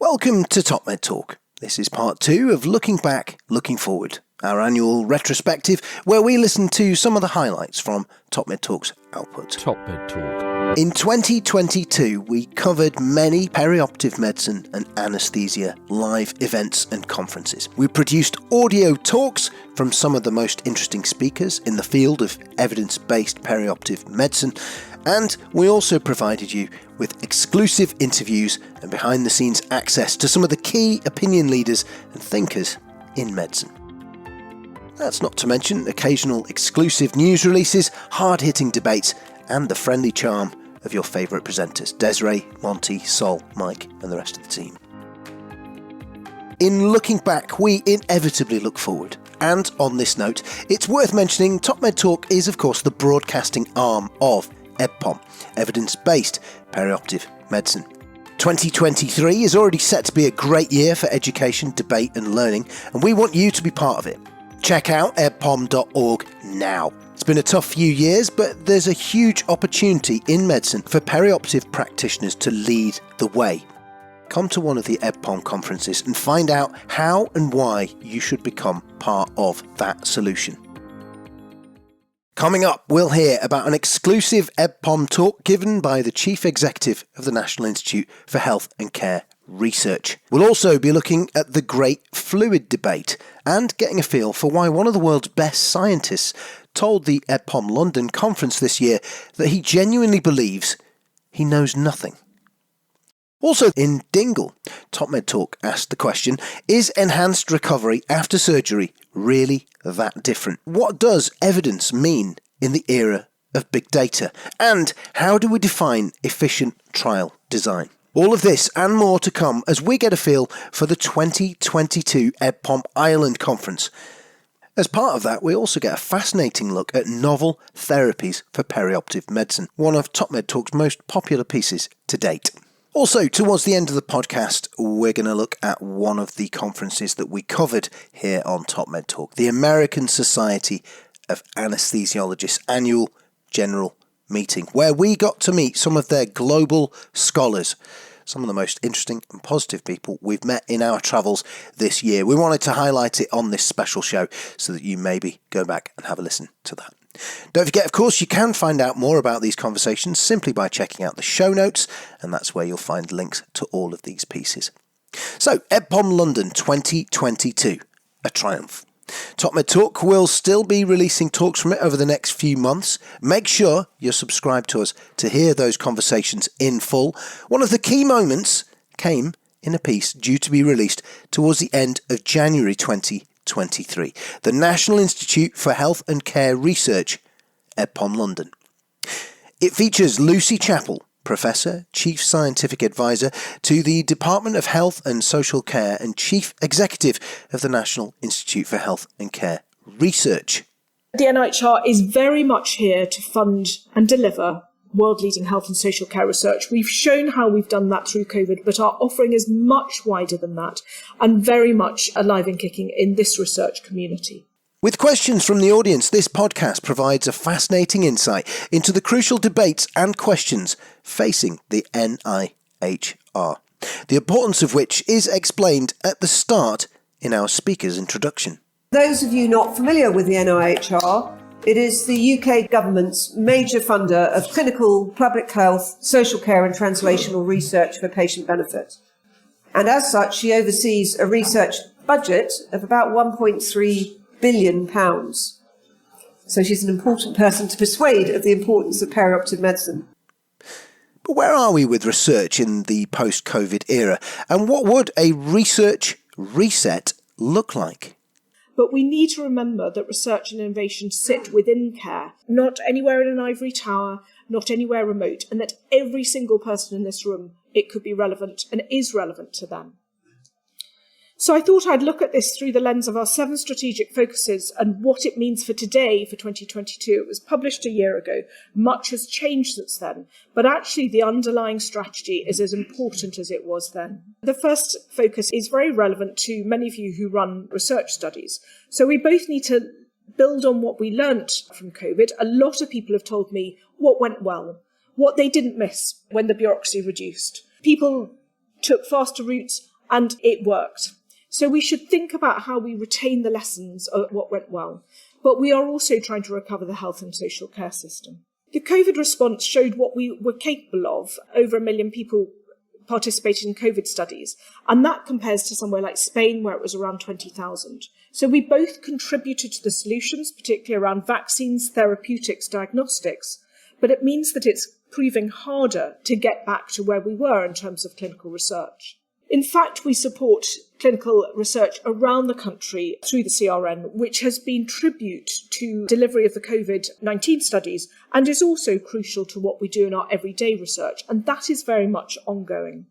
Welcome to TopMedTalk. This is part 2 of Looking Back, Looking Forward, our annual retrospective where we listen to some of the highlights from TopMedTalk's output. TopMedTalk. In 2022, we covered many perioperative medicine and anesthesia live events and conferences. We produced audio talks from some of the most interesting speakers in the field of evidence-based perioperative medicine, and we also provided you with exclusive interviews and behind-the-scenes access to some of the key opinion leaders and thinkers in medicine. That's not to mention occasional exclusive news releases, hard-hitting debates, and the friendly charm of your favourite presenters, Desiree, Monty, Sol, Mike, and the rest of the team. In looking back, we inevitably look forward. And on this note, it's worth mentioning TopMedTalk is, of course, the broadcasting arm of EBPOM, Evidence-Based Perioperative Medicine. 2023 is already set to be a great year for education, debate and learning, and we want you to be part of it. Check out ebpom.org now. It's been a tough few years, but there's a huge opportunity in medicine for perioperative practitioners to lead the way. Come to one of the EBPOM conferences and find out how and why you should become part of that solution. Coming up, we'll hear about an exclusive EBPOM talk given by the Chief Executive of the National Institute for Health and Care Research. We'll also be looking at the Great Fluid Debate and getting a feel for why one of the world's best scientists told the EBPOM London conference this year that he genuinely believes he knows nothing. Also in Dingle, TopMedTalk asked the question, is enhanced recovery after surgery really that different? What does evidence mean in the era of big data? And how do we define efficient trial design? All of this and more to come as we get a feel for the 2022 EBPOM Ireland Conference. As part of that, we also get a fascinating look at novel therapies for perioperative medicine, one of TopMedTalk's most popular pieces to date. Also, towards the end of the podcast, we're going to look at one of the conferences that we covered here on TopMedTalk, the American Society of Anesthesiologists Annual General Meeting, where we got to meet some of their global scholars, some of the most interesting and positive people we've met in our travels this year. We wanted to highlight it on this special show so that you maybe go back and have a listen to that. Don't forget, of course, you can find out more about these conversations simply by checking out the show notes, and that's where you'll find links to all of these pieces. So, EBPOM London 2022, a triumph. TopMedTalk will still be releasing talks from it over the next few months. Make sure you're subscribed to us to hear those conversations in full. One of the key moments came in a piece due to be released towards the end of January 2023. The National Institute for Health and Care Research, EBPOM London. It features Lucy Chappell, Professor, Chief Scientific Advisor to the Department of Health and Social Care and Chief Executive of the National Institute for Health and Care Research. The NIHR is very much here to fund and deliver world-leading health and social care research. We've shown how we've done that through COVID, but our offering is much wider than that and very much alive and kicking in this research community. With questions from the audience, this podcast provides a fascinating insight into the crucial debates and questions facing the NIHR, the importance of which is explained at the start in our speaker's introduction. Those of you not familiar with the NIHR, it is the UK government's major funder of clinical, public health, social care and translational research for patient benefit. And as such, she oversees a research budget of about £1.3 billion. So she's an important person to persuade of the importance of perioperative medicine. But where are we with research in the post-COVID era? And what would a research reset look like? But we need to remember that research and innovation sit within care, not anywhere in an ivory tower, not anywhere remote, and that every single person in this room, it could be relevant and is relevant to them. So I thought I'd look at this through the lens of our 7 strategic focuses and what it means for today, for 2022. It was published a year ago. Much has changed since then, but actually the underlying strategy is as important as it was then. The first focus is very relevant to many of you who run research studies. So we both need to build on what we learnt from COVID. A lot of people have told me what went well, what they didn't miss when the bureaucracy reduced. People took faster routes and it worked. So we should think about how we retain the lessons of what went well. But we are also trying to recover the health and social care system. The COVID response showed what we were capable of. Over 1 million people participated in COVID studies, and that compares to somewhere like Spain, where it was around 20,000. So we both contributed to the solutions, particularly around vaccines, therapeutics, diagnostics, but it means that it's proving harder to get back to where we were in terms of clinical research. In fact, we support clinical research around the country through the CRN, which has been tribute to delivery of the COVID-19 studies and is also crucial to what we do in our everyday research. And that is very much ongoing.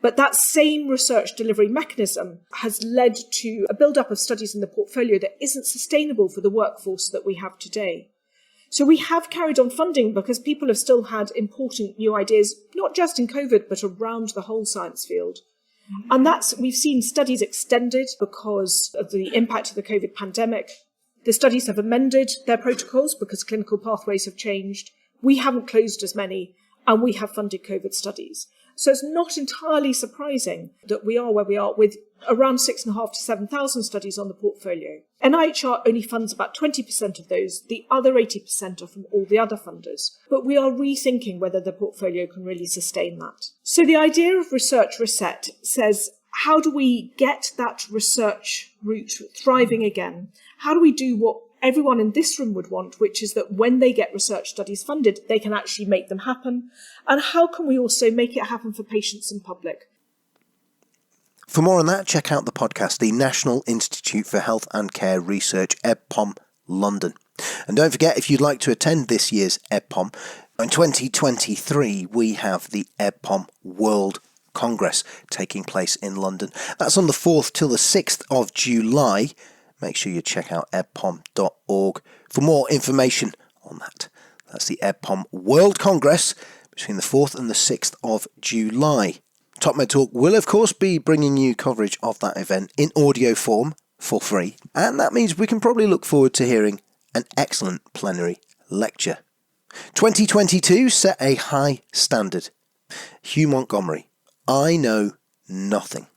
But that same research delivery mechanism has led to a build-up of studies in the portfolio that isn't sustainable for the workforce that we have today. So we have carried on funding because people have still had important new ideas, not just in COVID, but around the whole science field. And we've seen studies extended because of the impact of the COVID pandemic. The studies have amended their protocols because clinical pathways have changed. We haven't closed as many, and we have funded COVID studies. So it's not entirely surprising that we are where we are with around 6,500 to 7,000 studies on the portfolio. NIHR only funds about 20% of those. The other 80% are from all the other funders. But we are rethinking whether the portfolio can really sustain that. So the idea of Research Reset says, how do we get that research route thriving again? How do we do what everyone in this room would want, which is that when they get research studies funded, they can actually make them happen? And how can we also make it happen for patients and public? For more on that, check out the podcast, the National Institute for Health and Care Research, EBPOM London. And don't forget, if you'd like to attend this year's EBPOM, in 2023 we have the EBPOM World Congress taking place in London. That's on the 4th till the 6th of July. Make sure you check out ebpom.org for more information on that. That's the EBPOM World Congress between the 4th and the 6th of July. TopMedTalk will, of course, be bringing you coverage of that event in audio form for free. And that means we can probably look forward to hearing an excellent plenary lecture. 2022 set a high standard. Hugh Montgomery, I know nothing.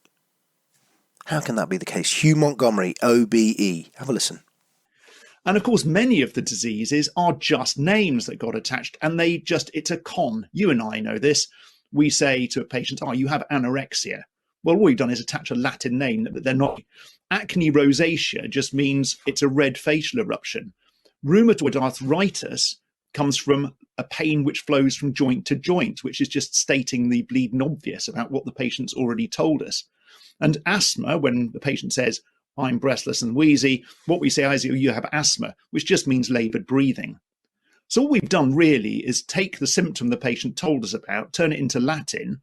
How can that be the case? Hugh Montgomery, OBE. Have a listen. And of course, many of the diseases are just names that got attached, and it's a con. You and I know this. We say to a patient, you have anorexia. Well, all we've done is attach a Latin name that they're not. Acne rosacea just means it's a red facial eruption. Rheumatoid arthritis comes from a pain which flows from joint to joint, which is just stating the bleeding obvious about what the patient's already told us. And asthma, when the patient says, I'm breathless and wheezy, what we say is you have asthma, which just means laboured breathing. So all we've done really is take the symptom the patient told us about, turn it into Latin,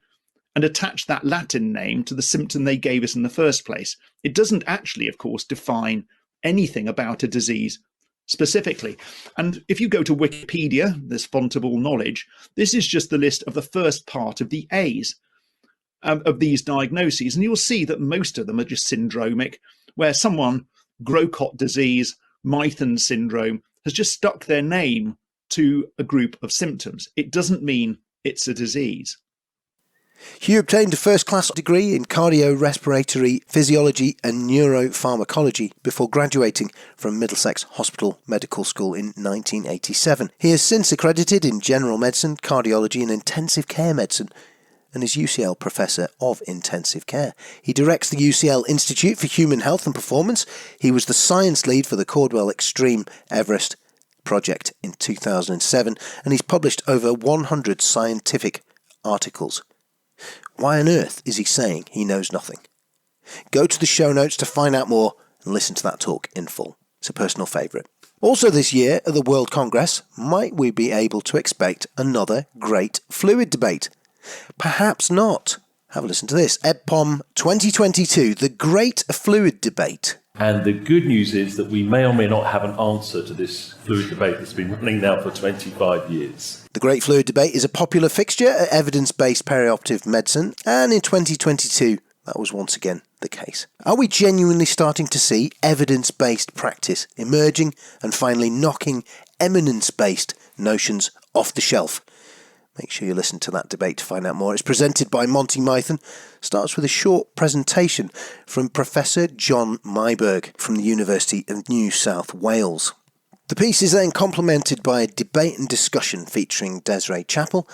and attach that Latin name to the symptom they gave us in the first place. It doesn't actually, of course, define anything about a disease specifically. And if you go to Wikipedia, this font of all knowledge, this is just the list of the first part of the A's of these diagnoses. And you'll see that most of them are just syndromic, where someone, Grocott disease, Mythen syndrome, has just stuck their name to a group of symptoms. It doesn't mean it's a disease. Hugh obtained a first-class degree in cardiorespiratory physiology and neuropharmacology before graduating from Middlesex Hospital Medical School in 1987. He is since accredited in general medicine, cardiology and intensive care medicine, and is UCL Professor of Intensive Care. He directs the UCL Institute for Human Health and Performance. He was the science lead for the Cordwell Extreme Everest project in 2007, and he's published over 100 scientific articles. Why on earth is he saying he knows nothing? Go to the show notes to find out more and listen to that talk in full. It's a personal favourite. Also this year at the World Congress, might we be able to expect another great fluid debate? Perhaps not. Have a listen to this. EBPOM 2022, the Great Fluid Debate. And the good news is that we may or may not have an answer to this fluid debate that's been running now for 25 years. The Great Fluid Debate is a popular fixture at evidence-based perioperative medicine, and in 2022, that was once again the case. Are we genuinely starting to see evidence-based practice emerging and finally knocking eminence-based notions off the shelf? Make sure you listen to that debate to find out more. It's presented by Monty Mython. Starts with a short presentation from Professor John Myburgh from the University of New South Wales. The piece is then complemented by a debate and discussion featuring Desiree Chappell,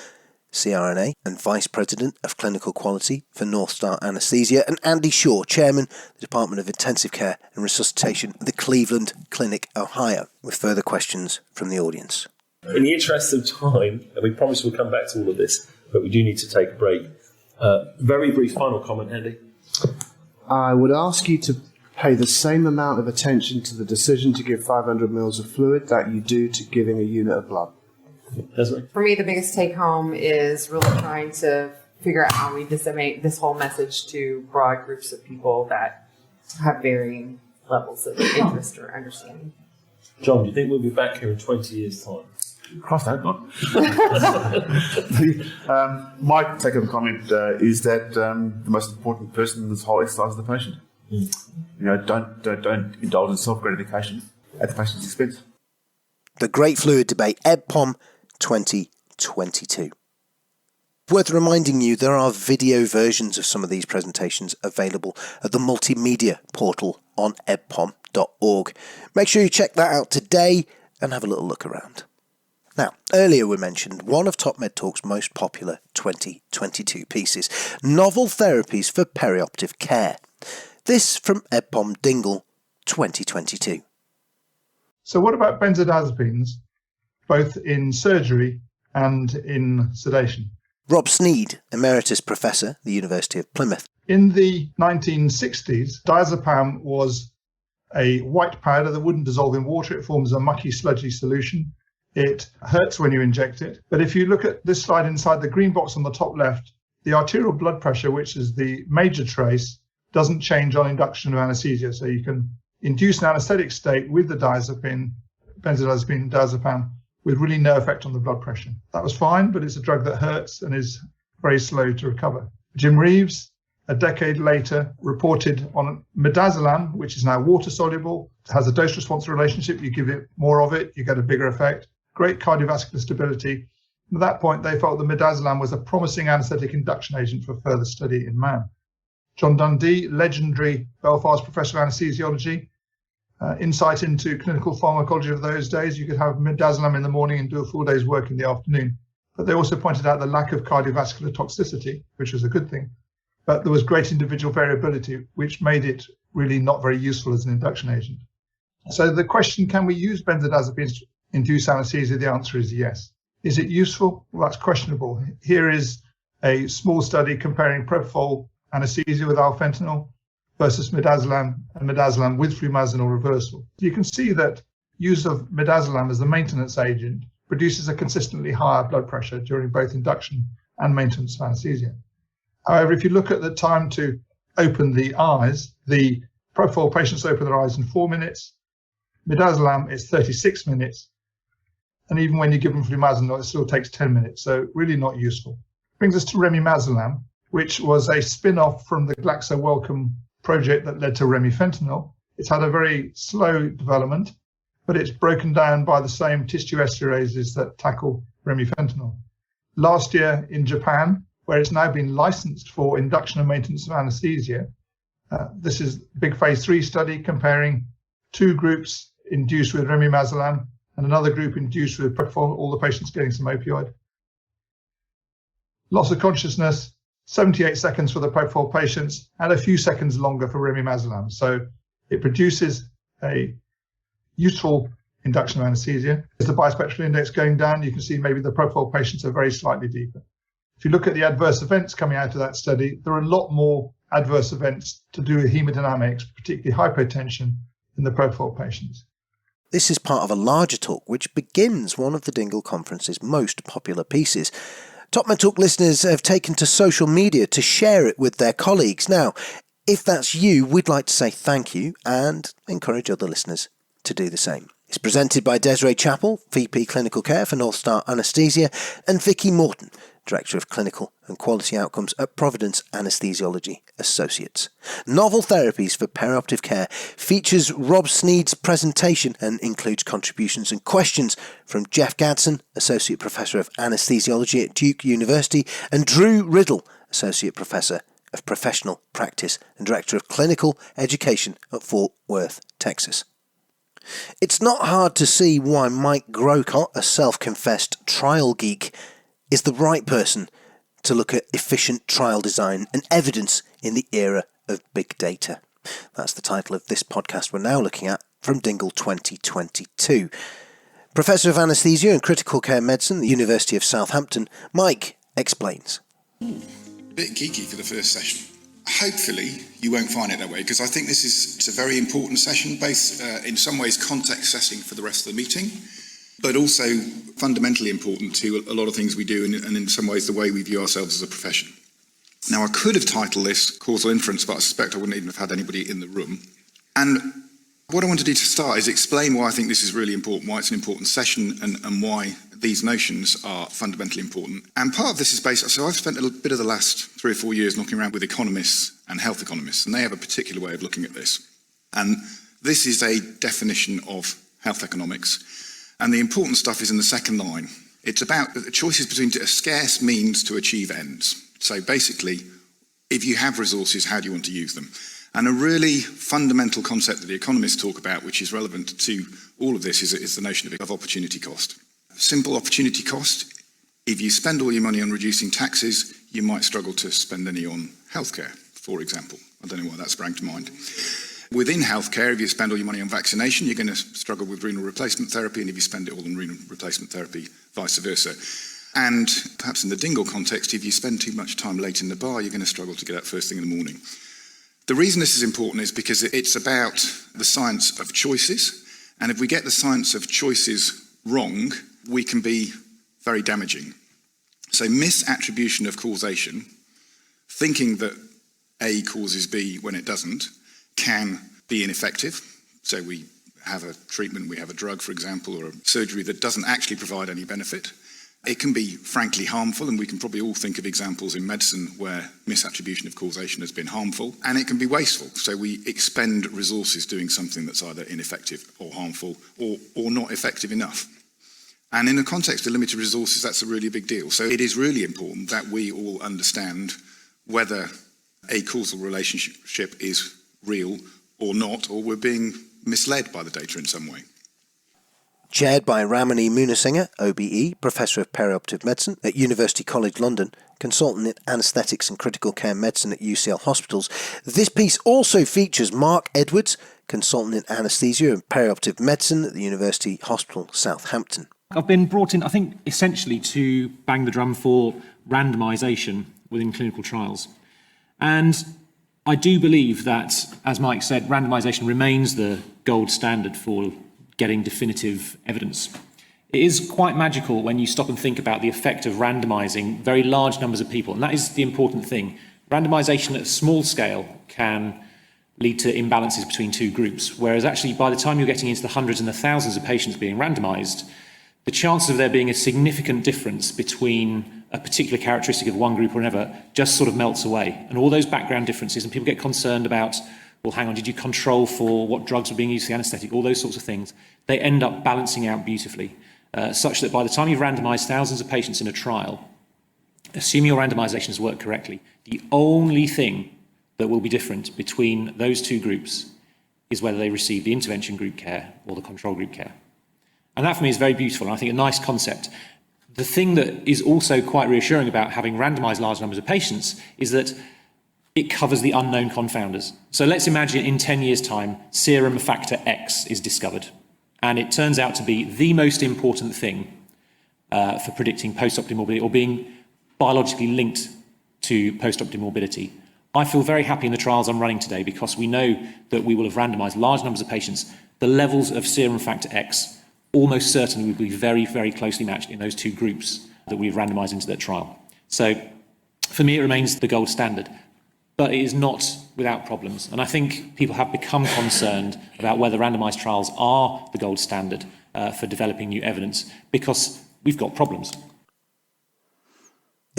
CRNA and Vice President of Clinical Quality for North Star Anesthesia, and Andy Shaw, Chairman of the Department of Intensive Care and Resuscitation at the Cleveland Clinic, Ohio, with further questions from the audience. In the interest of time, and we promise we'll come back to all of this, but we do need to take a break. Very brief final comment, Andy. I would ask you to pay the same amount of attention to the decision to give 500 mils of fluid that you do to giving a unit of blood. Desiree? For me, the biggest take home is really trying to figure out how we disseminate this whole message to broad groups of people that have varying levels of interest or understanding. John, do you think we'll be back here in 20 years' time? Cross that, not. My take on the comment is that the most important person in this whole exercise is the patient. You know, don't indulge in self-gratification at the patient's expense. The Great Fluid Debate, EBPOM 2022. Worth reminding you, there are video versions of some of these presentations available at the multimedia portal on ebpom.org. Make sure you check that out today and have a little look around. Now, earlier we mentioned one of TopMedTalk's most popular 2022 pieces, Novel Therapies for Perioperative Care. This from EBPOM Dingle 2022. So what about benzodiazepines, both in surgery and in sedation? Rob Sneed, Emeritus Professor, the University of Plymouth. In the 1960s, diazepam was a white powder that wouldn't dissolve in water. It forms a mucky, sludgy solution. It hurts when you inject it. But if you look at this slide inside the green box on the top left, the arterial blood pressure, which is the major trace, doesn't change on induction of anesthesia. So you can induce an anesthetic state with the benzodiazepine, diazepam, with really no effect on the blood pressure. That was fine, but it's a drug that hurts and is very slow to recover. Jim Reeves, a decade later, reported on midazolam, which is now water-soluble. It has a dose-response relationship. You give it more of it, you get a bigger effect. Great cardiovascular stability. At that point, they felt the midazolam was a promising anesthetic induction agent for further study in man. John Dundee, legendary Belfast professor of anesthesiology, insight into clinical pharmacology of those days. You could have midazolam in the morning and do a full day's work in the afternoon. But they also pointed out the lack of cardiovascular toxicity, which was a good thing. But there was great individual variability, which made it really not very useful as an induction agent. So the question, can we use benzodiazepines to induce anesthesia? The answer is yes. Is it useful? Well, that's questionable. Here is a small study comparing propofol anesthesia with alfentanil versus midazolam and midazolam with flumazenil reversal. You can see that use of midazolam as the maintenance agent produces a consistently higher blood pressure during both induction and maintenance of anesthesia. However, if you look at the time to open the eyes, the propofol patients open their eyes in 4 minutes, midazolam is 36 minutes, and even when you give them flumazenil, it still takes 10 minutes, so really not useful. Brings us to remimazolam, which was a spin-off from the Glaxo Wellcome project that led to remifentanil. It's had a very slow development, but it's broken down by the same tissue esterases that tackle remifentanil. Last year in Japan, where it's now been licensed for induction and maintenance of anesthesia, this is a big phase 3 study comparing 2 groups induced with remimazolam and another group induced with propofol, all the patients getting some opioid. Loss of consciousness, 78 seconds for the propofol patients and a few seconds longer for remimazolam. So it produces a useful induction of anesthesia. Is the bispectral index going down? You can see maybe the propofol patients are very slightly deeper. If you look at the adverse events coming out of that study, there are a lot more adverse events to do with hemodynamics, particularly hypotension, in the propofol patients. This is part of a larger talk which begins one of the Dingle Conference's most popular pieces. TopMedTalk listeners have taken to social media to share it with their colleagues. Now, if that's you, we'd like to say thank you and encourage other listeners to do the same. It's presented by Desiree Chappell, VP Clinical Care for North Star Anesthesia, and Vicky Morton, Director of Clinical and Quality Outcomes at Providence Anesthesiology Associates. Novel Therapies for Perioperative Care features Rob Sneed's presentation and includes contributions and questions from Jeff Gadsden, Associate Professor of Anesthesiology at Duke University, and Drew Riddle, Associate Professor of Professional Practice and Director of Clinical Education at Fort Worth, Texas. It's not hard to see why Mike Grocott, a self-confessed trial geek, is the right person to look at efficient trial design and evidence in the era of big data. That's the title of this podcast we're now looking at from Dingle 2022. Professor of Anaesthesia and Critical Care Medicine at the University of Southampton, Mike explains. A bit geeky for the first session. Hopefully you won't find it that way, because I think it's a very important session, both in some ways context setting for the rest of the meeting, but also fundamentally important to a lot of things we do and in some ways the way we view ourselves as a profession. Now, I could have titled this Causal Inference, but I suspect I wouldn't even have had anybody in the room. And what I want to do to start is explain why I think this is really important, why it's an important session, and why these notions are fundamentally important. And part of this is based, so I've spent a bit of the last 3 or 4 years knocking around with economists and health economists, and they have a particular way of looking at this. And this is a definition of health economics. And the important stuff is in the second line. It's about the choices between a scarce means to achieve ends. So basically, if you have resources, how do you want to use them? And a really fundamental concept that the economists talk about, which is relevant to all of this, is the notion of opportunity cost. Simple opportunity cost: if you spend all your money on reducing taxes, you might struggle to spend any on healthcare, for example. I don't know why that sprang to mind. Within healthcare, if you spend all your money on vaccination, you're going to struggle with renal replacement therapy, and if you spend it all on renal replacement therapy, vice versa. And perhaps in the Dingle context, if you spend too much time late in the bar, you're going to struggle to get up first thing in the morning. The reason this is important is because it's about the science of choices, and if we get the science of choices wrong, we can be very damaging. So misattribution of causation, thinking that A causes B when it doesn't, can be ineffective. So we have a treatment, we have a drug, for example, or a surgery that doesn't actually provide any benefit. It can be frankly harmful, and we can probably all think of examples in medicine where misattribution of causation has been harmful, and it can be wasteful. So we expend resources doing something that's either ineffective or harmful or not effective enough. And in the context of limited resources, that's a really big deal. So it is really important that we all understand whether a causal relationship is real or not, or we're being misled by the data in some way. Chaired by Ramani Munasinghe, OBE, Professor of Perioperative Medicine at University College London, Consultant in Anaesthetics and Critical Care Medicine at UCL Hospitals, this piece also features Mark Edwards, Consultant in Anaesthesia and Perioperative Medicine at the University Hospital Southampton. I've been brought in, I think, essentially to bang the drum for randomisation within clinical trials. And I do believe that, as Mike said, randomisation remains the gold standard for getting definitive evidence. It is quite magical when you stop and think about the effect of randomising very large numbers of people, and that is the important thing. Randomisation at a small scale can lead to imbalances between two groups, whereas actually by the time you're getting into the hundreds and the thousands of patients being randomised, the chances of there being a significant difference between a particular characteristic of one group or another just sort of melts away. And all those background differences, and people get concerned about, well, hang on, did you control for what drugs were being used for the anaesthetic, all those sorts of things, they end up balancing out beautifully, such that by the time you've randomised thousands of patients in a trial, assuming your randomisation has worked correctly, the only thing that will be different between those two groups is whether they receive the intervention group care or the control group care. And that for me is very beautiful, and I think a nice concept. The thing that is also quite reassuring about having randomised large numbers of patients is that it covers the unknown confounders. So let's imagine in 10 years' time, serum factor X is discovered, and it turns out to be the most important thing for predicting post-operative morbidity or being biologically linked to post-operative morbidity. I feel very happy in the trials I'm running today because we know that we will have randomised large numbers of patients. The levels of serum factor X almost certainly will be very, very closely matched in those two groups that we've randomised into that trial. So for me, it remains the gold standard. But it is not without problems. And I think people have become concerned about whether randomised trials are the gold standard for developing new evidence because we've got problems.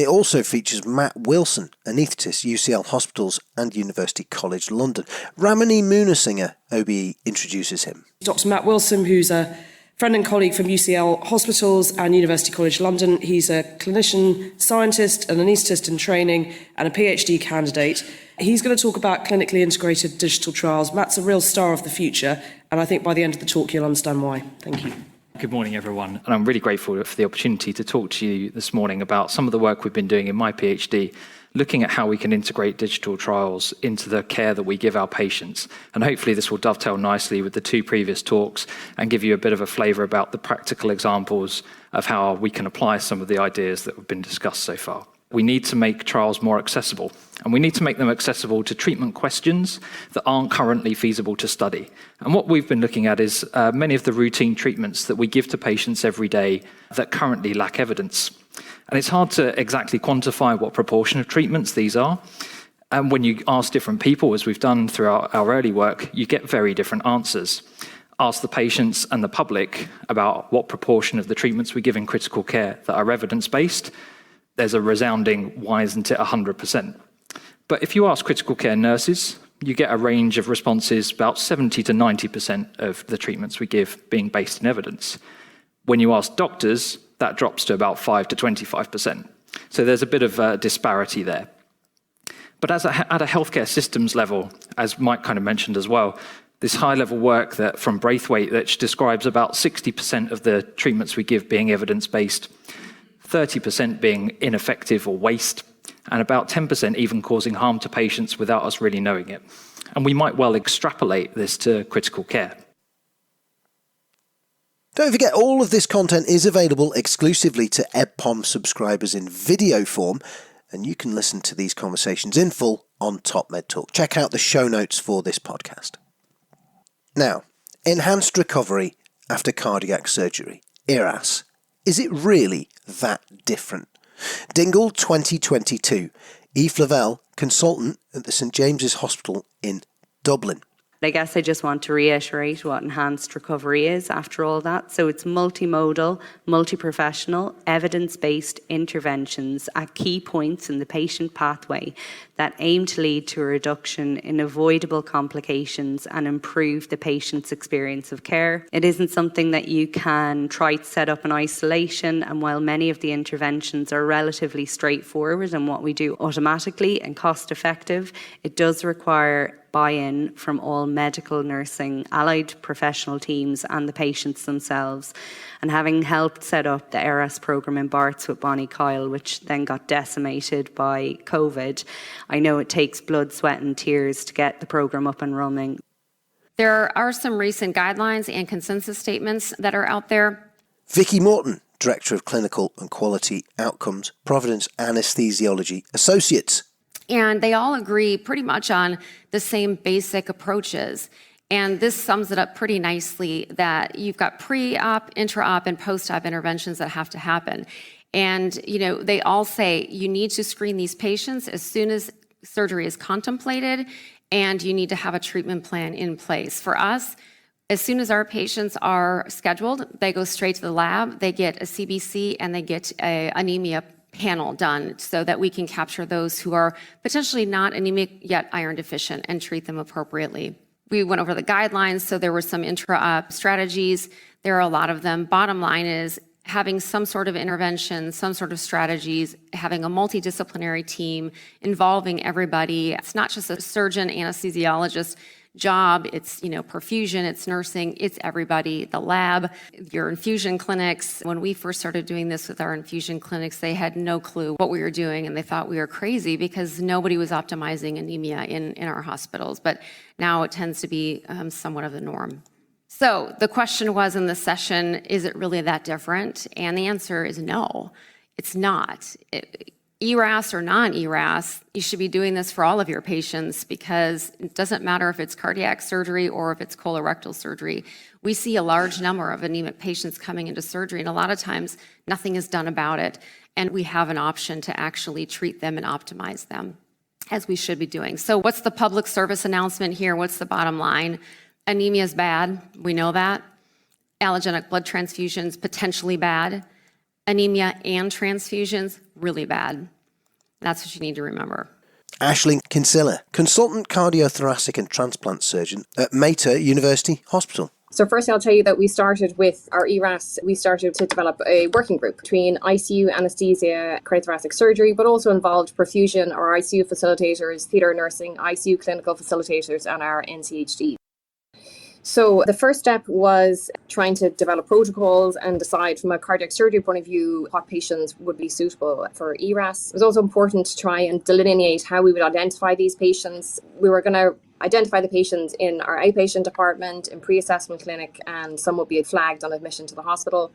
It also features Matt Wilson, anaesthetist, UCL Hospitals and University College London. Ramani Munasinger, OBE, introduces him. Dr. Matt Wilson, who's a friend and colleague from UCL Hospitals and University College London. He's a clinician, scientist, an anaesthetist in training and a PhD candidate. He's going to talk about clinically integrated digital trials. Matt's a real star of the future, and I think by the end of the talk you'll understand why. Thank you. Good morning, everyone. And I'm really grateful for the opportunity to talk to you this morning about some of the work we've been doing in my PhD, looking at how we can integrate digital trials into the care that we give our patients. And hopefully this will dovetail nicely with the two previous talks and give you a bit of a flavour about the practical examples of how we can apply some of the ideas that have been discussed so far. We need to make trials more accessible, and we need to make them accessible to treatment questions that aren't currently feasible to study. And what we've been looking at is many of the routine treatments that we give to patients every day that currently lack evidence. And it's hard to exactly quantify what proportion of treatments these are. And when you ask different people, as we've done through our early work, you get very different answers. Ask the patients and the public about what proportion of the treatments we give in critical care that are evidence-based. There's a resounding, why isn't it 100%? But if you ask critical care nurses, you get a range of responses, about 70 to 90% of the treatments we give being based in evidence. When you ask doctors, that drops to about 5 to 25%. So there's a bit of a disparity there. But at a healthcare systems level, as Mike kind of mentioned as well, this high-level work that from Braithwaite that describes about 60% of the treatments we give being evidence-based, 30% being ineffective or waste, and about 10% even causing harm to patients without us really knowing it. And we might well extrapolate this to critical care. Don't forget, all of this content is available exclusively to EBPOM subscribers in video form, and you can listen to these conversations in full on TopMedTalk. Check out the show notes for this podcast. Now, enhanced recovery after cardiac surgery, ERAS. Is it really that different? Dingle 2022. Eve Lavelle, consultant at the St James's Hospital in Dublin. I guess I just want to reiterate what enhanced recovery is after all that. So it's multimodal, multi-professional, evidence-based interventions at key points in the patient pathway that aim to lead to a reduction in avoidable complications and improve the patient's experience of care. It isn't something that you can try to set up in isolation, and while many of the interventions are relatively straightforward and what we do automatically and cost-effective, it does require buy-in from all medical, nursing, allied professional teams and the patients themselves. And having helped set up the ERAS programme in Barts with Bonnie Kyle, which then got decimated by COVID, I know it takes blood, sweat and tears to get the programme up and running. There are some recent guidelines and consensus statements that are out there. Vicky Morton, Director of Clinical and Quality Outcomes, Providence Anesthesiology Associates. And they all agree pretty much on the same basic approaches. And this sums it up pretty nicely that you've got pre-op, intra-op, and post-op interventions that have to happen. And, they all say you need to screen these patients as soon as surgery is contemplated, and you need to have a treatment plan in place. For us, as soon as our patients are scheduled, they go straight to the lab, they get a CBC, and they get an anemia panel done so that we can capture those who are potentially not anemic yet iron deficient and treat them appropriately. We went over the guidelines, so there were some intra-op strategies. There are a lot of them. Bottom line is having some sort of intervention, some sort of strategies, having a multidisciplinary team involving everybody. It's not just a surgeon, anesthesiologist job, it's perfusion, it's nursing, it's everybody, the lab, your infusion clinics. When we first started doing this with our infusion clinics, they had no clue what we were doing and they thought we were crazy because nobody was optimizing anemia in our hospitals. But now it tends to be somewhat of the norm. So the question was in this session, is it really that different? And the answer is no, it's not. ERAS or non-ERAS, you should be doing this for all of your patients because it doesn't matter if it's cardiac surgery or if it's colorectal surgery. We see a large number of anemic patients coming into surgery, and a lot of times nothing is done about it. And we have an option to actually treat them and optimize them, as we should be doing. So what's the public service announcement here? What's the bottom line? Anemia is bad. We know that. Allogenic blood transfusions, potentially bad. anemia and transfusions, really bad. That's what you need to remember. Aisling Kinsella, consultant cardiothoracic and transplant surgeon at Mater University Hospital. So firstly, I'll tell you that we started with our ERAS. We started to develop a working group between ICU, anesthesia, cardiothoracic surgery, but also involved perfusion, our ICU facilitators, theatre nursing, ICU clinical facilitators, and our NCHD. So the first step was trying to develop protocols and decide from a cardiac surgery point of view what patients would be suitable for ERAS. It was also important to try and delineate how we would identify these patients. We were going to identify the patients in our outpatient department, in pre-assessment clinic, and some would be flagged on admission to the hospital.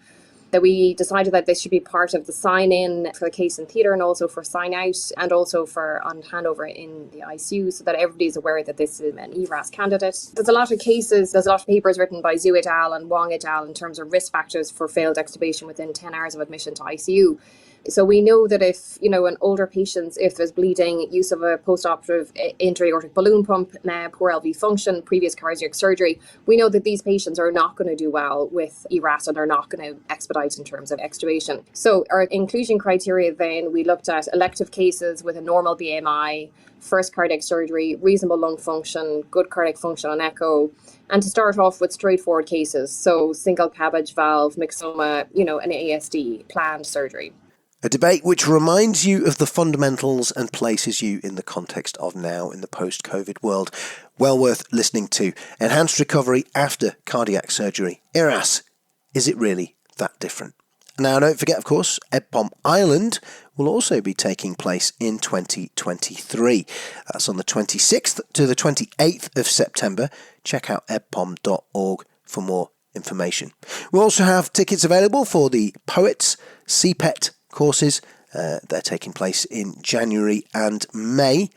That we decided that this should be part of the sign-in for the case in theatre and also for sign-out and also for on handover in the ICU, so that everybody's aware that this is an ERAS candidate. There's a lot of cases, there's a lot of papers written by Zhu et al. And Wang et al. In terms of risk factors for failed extubation within 10 hours of admission to ICU. So we know that if, in older patients, if there's bleeding, use of a post-operative intra-aortic balloon pump, poor LV function, previous cardiac surgery, we know that these patients are not going to do well with ERAS and they're not going to expedite in terms of extubation. So our inclusion criteria then, we looked at elective cases with a normal BMI, first cardiac surgery, reasonable lung function, good cardiac function on echo, and to start off with straightforward cases, so single cabbage valve, myxoma, an ASD, planned surgery. A debate which reminds you of the fundamentals and places you in the context of now in the post-COVID world. Well worth listening to. Enhanced recovery after cardiac surgery. ERAS. Is it really that different? Now, don't forget, of course, EBPOM Ireland will also be taking place in 2023. That's on the 26th to the 28th of September. Check out ebpom.org for more information. We'll also have tickets available for the Poets CPET courses. They're taking place in January and May.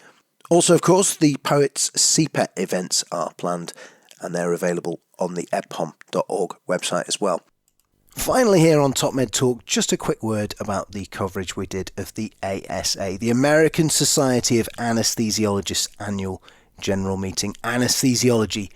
Also, of course, the Poets CPET events are planned and they're available on the ebpom.org website as well. Finally, here on TopMedTalk, just a quick word about the coverage we did of the ASA, the American Society of Anesthesiologists annual general meeting, Anesthesiology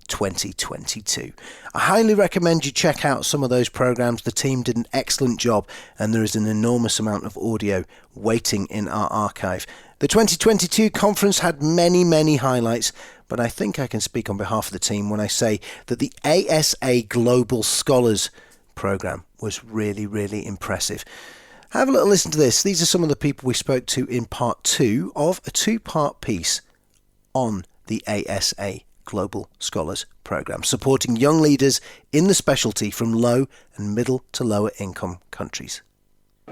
2022. I highly recommend you check out some of those programs. The team did an excellent job and there is an enormous amount of audio waiting in our archive. The 2022 conference had many highlights, but I think I can speak on behalf of the team when I say that the ASA Global Scholars program was really impressive. Have a little listen to this. These are some of the people we spoke to in part 2 of a 2-part piece on the ASA Global Scholars Programme, supporting young leaders in the specialty from low and middle to lower income countries.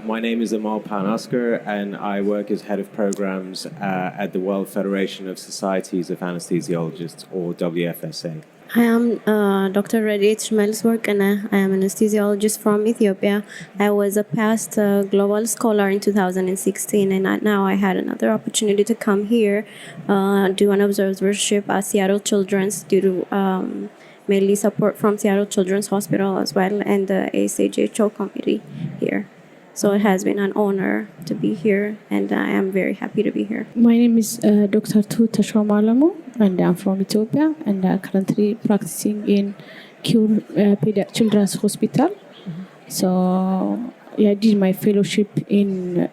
My name is Amal Panasker and I work as Head of Programs at the World Federation of Societies of Anesthesiologists, or WFSA. I am Dr. Radit Shmelswork and I am an anesthesiologist from Ethiopia. I was a past global scholar in 2016 and now I had another opportunity to come here, do an observership at Seattle Children's due to mainly support from Seattle Children's Hospital as well and the ASAJHO committee here. So it has been an honor to be here and I am very happy to be here. My name is Dr. Tu Tashomalamu and I'm from Ethiopia and I'm currently practicing in Cure Children's Hospital. So I did my fellowship in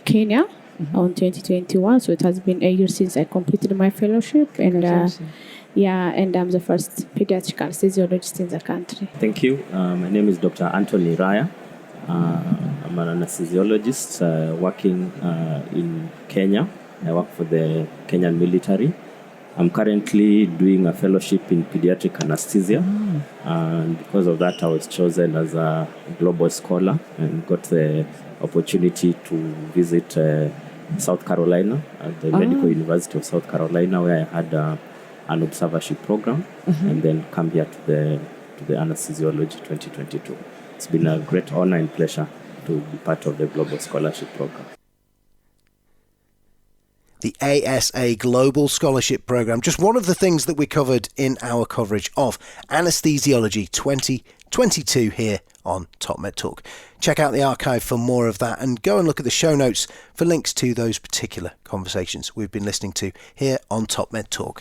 Kenya on 2021. So it has been a year since I completed my fellowship and and I'm the first pediatric anesthesiologist in the country. Thank you. My name is Dr. Anthony Raya. I'm an anesthesiologist working in Kenya. I work for the Kenyan military. I'm currently doing a fellowship in pediatric anesthesia. And because of that, I was chosen as a global scholar and got the opportunity to visit South Carolina at the Medical University of South Carolina, where I had an observership program, and then come here to the Anesthesiology 2022. It's been a great honor and pleasure to be part of the Global Scholarship Program. The ASA Global Scholarship Program, just one of the things that we covered in our coverage of Anesthesiology 2022 here on TopMedTalk. Check out the archive for more of that and go and look at the show notes for links to those particular conversations we've been listening to here on TopMedTalk.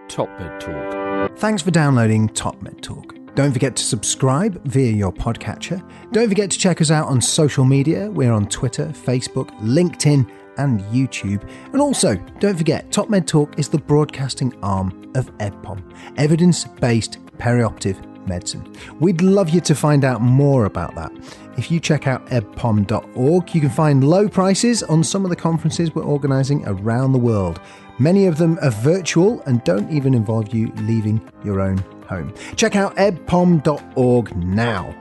TopMedTalk. Thanks for downloading TopMedTalk. Don't forget to subscribe via your podcatcher. Don't forget to check us out on social media. We're on Twitter, Facebook, LinkedIn and YouTube. And also, don't forget, TopMedTalk is the broadcasting arm of EBPOM, evidence-based perioperative medicine. We'd love you to find out more about that. If you check out ebpom.org, you can find low prices on some of the conferences we're organising around the world. Many of them are virtual and don't even involve you leaving your own home. Check out ebpom.org now.